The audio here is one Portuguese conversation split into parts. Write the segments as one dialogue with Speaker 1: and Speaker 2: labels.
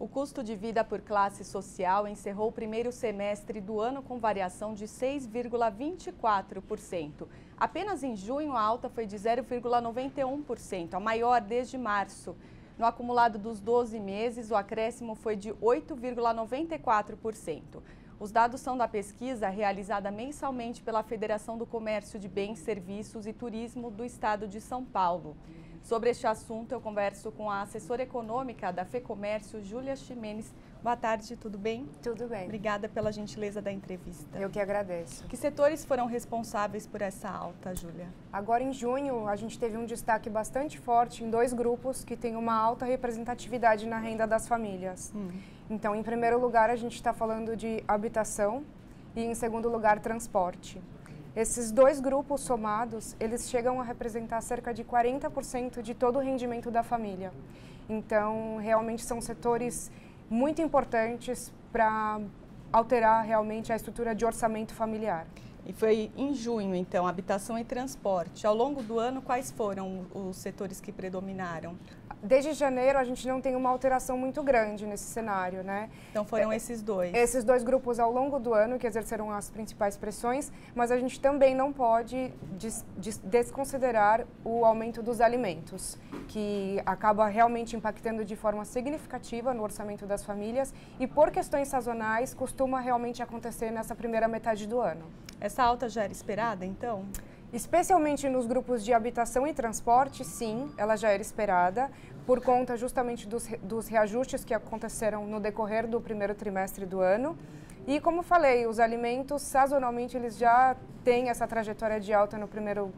Speaker 1: O custo de vida por classe social encerrou o primeiro semestre do ano com variação de 6,24%. Apenas em junho, a alta foi de 0,91%, a maior desde março. No acumulado dos 12 meses, o acréscimo foi de 8,94%. Os dados são da pesquisa realizada mensalmente pela Federação do Comércio de Bens, Serviços e Turismo do Estado de São Paulo. Sobre este assunto, eu converso com a assessora econômica da FEComércio, Júlia Ximenes. Boa tarde, tudo bem?
Speaker 2: Tudo bem.
Speaker 1: Obrigada pela gentileza da entrevista.
Speaker 2: Eu que agradeço.
Speaker 1: Que setores foram responsáveis por essa alta, Júlia?
Speaker 2: Agora, em junho, a gente teve um destaque bastante forte em dois grupos que têm uma alta representatividade na renda das famílias. Então, em primeiro lugar, a gente está falando de habitação e, em segundo lugar, transporte. Esses dois grupos somados, eles chegam a representar cerca de 40% de todo o rendimento da família. Então, realmente são setores muito importantes para alterar realmente a estrutura de orçamento familiar.
Speaker 1: E foi em junho, então, habitação e transporte. Ao longo do ano, quais foram os setores que predominaram?
Speaker 2: Desde janeiro, a gente não tem uma alteração muito grande nesse cenário, né?
Speaker 1: Então foram esses dois.
Speaker 2: Esses dois grupos ao longo do ano que exerceram as principais pressões, mas a gente também não pode desconsiderar o aumento dos alimentos, que acaba realmente impactando de forma significativa no orçamento das famílias e por questões sazonais costuma realmente acontecer nessa primeira metade do ano.
Speaker 1: Essa alta já era esperada, então?
Speaker 2: Especialmente nos grupos de habitação e transporte, sim, ela já era esperada, por conta justamente dos reajustes que aconteceram no decorrer do primeiro trimestre do ano. E como falei, os alimentos, sazonalmente, eles já têm essa trajetória de alta no primeiro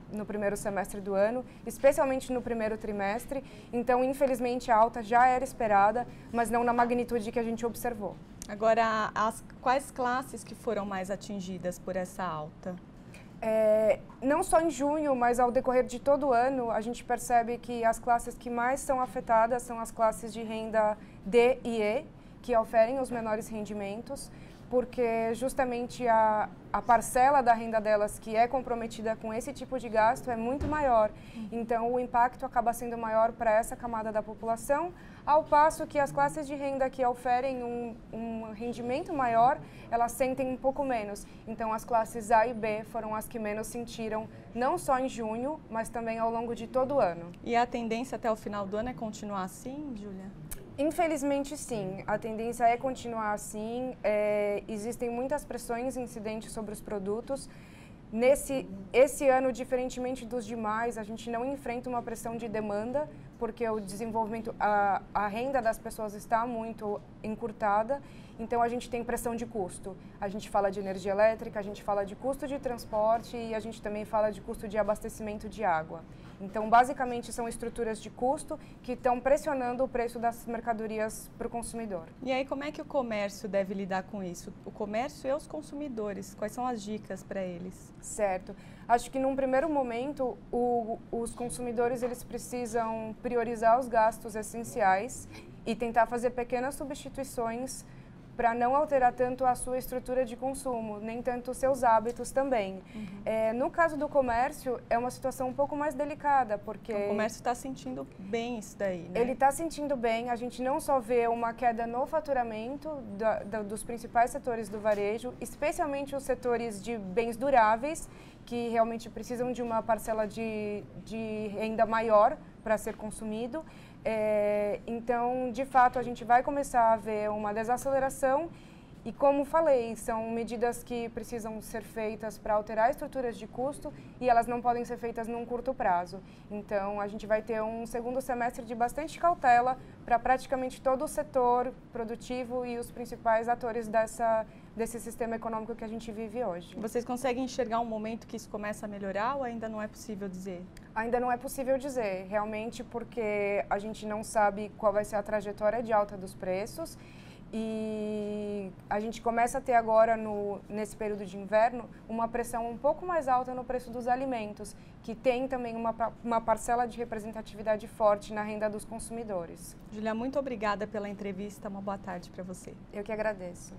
Speaker 2: semestre do ano, especialmente no primeiro trimestre. Então, infelizmente, a alta já era esperada, mas não na magnitude que a gente observou.
Speaker 1: Agora, quais classes que foram mais atingidas por essa alta?
Speaker 2: Não só em junho, mas ao decorrer de todo o ano, a gente percebe que as classes que mais são afetadas são as classes de renda D e E, que oferem os menores rendimentos, porque justamente a parcela da renda delas que é comprometida com esse tipo de gasto é muito maior. Então, o impacto acaba sendo maior para essa camada da população, ao passo que as classes de renda que oferem um rendimento maior, elas sentem um pouco menos. Então, as classes A e B foram as que menos sentiram, não só em junho, mas também ao longo de todo o ano.
Speaker 1: E a tendência até o final do ano é continuar assim, Júlia?
Speaker 2: Infelizmente, sim. A tendência é continuar assim. Existem muitas pressões incidentes sobre os produtos. Esse ano, diferentemente dos demais, a gente não enfrenta uma pressão de demanda, porque o desenvolvimento, a renda das pessoas está muito encurtada, então a gente tem pressão de custo. A gente fala de energia elétrica, a gente fala de custo de transporte e a gente também fala de custo de abastecimento de água. Então, basicamente, são estruturas de custo que estão pressionando o preço das mercadorias para o consumidor.
Speaker 1: E aí, como é que o comércio deve lidar com isso? O comércio e os consumidores, quais são as dicas para eles?
Speaker 2: Certo. Acho que num primeiro momento, os consumidores eles precisam priorizar os gastos essenciais e tentar fazer pequenas substituições para não alterar tanto a sua estrutura de consumo, nem tanto os seus hábitos também. No caso do comércio, é uma situação um pouco mais delicada, porque...
Speaker 1: Então, o comércio está sentindo bem isso daí, né?
Speaker 2: Ele está sentindo bem, a gente não só vê uma queda no faturamento dos principais setores do varejo, especialmente os setores de bens duráveis, que realmente precisam de uma parcela de renda maior para ser consumido. Então, de fato, a gente vai começar a ver uma desaceleração e, como falei, são medidas que precisam ser feitas para alterar estruturas de custo e elas não podem ser feitas num curto prazo. Então, a gente vai ter um segundo semestre de bastante cautela para praticamente todo o setor produtivo e os principais atores desse sistema econômico que a gente vive hoje.
Speaker 1: Vocês conseguem enxergar um momento que isso começa a melhorar ou ainda não é possível dizer?
Speaker 2: Ainda não é possível dizer, realmente, porque a gente não sabe qual vai ser a trajetória de alta dos preços e a gente começa a ter agora, nesse período de inverno, uma pressão um pouco mais alta no preço dos alimentos, que tem também uma parcela de representatividade forte na renda dos consumidores.
Speaker 1: Júlia, muito obrigada pela entrevista, uma boa tarde para você.
Speaker 2: Eu que agradeço.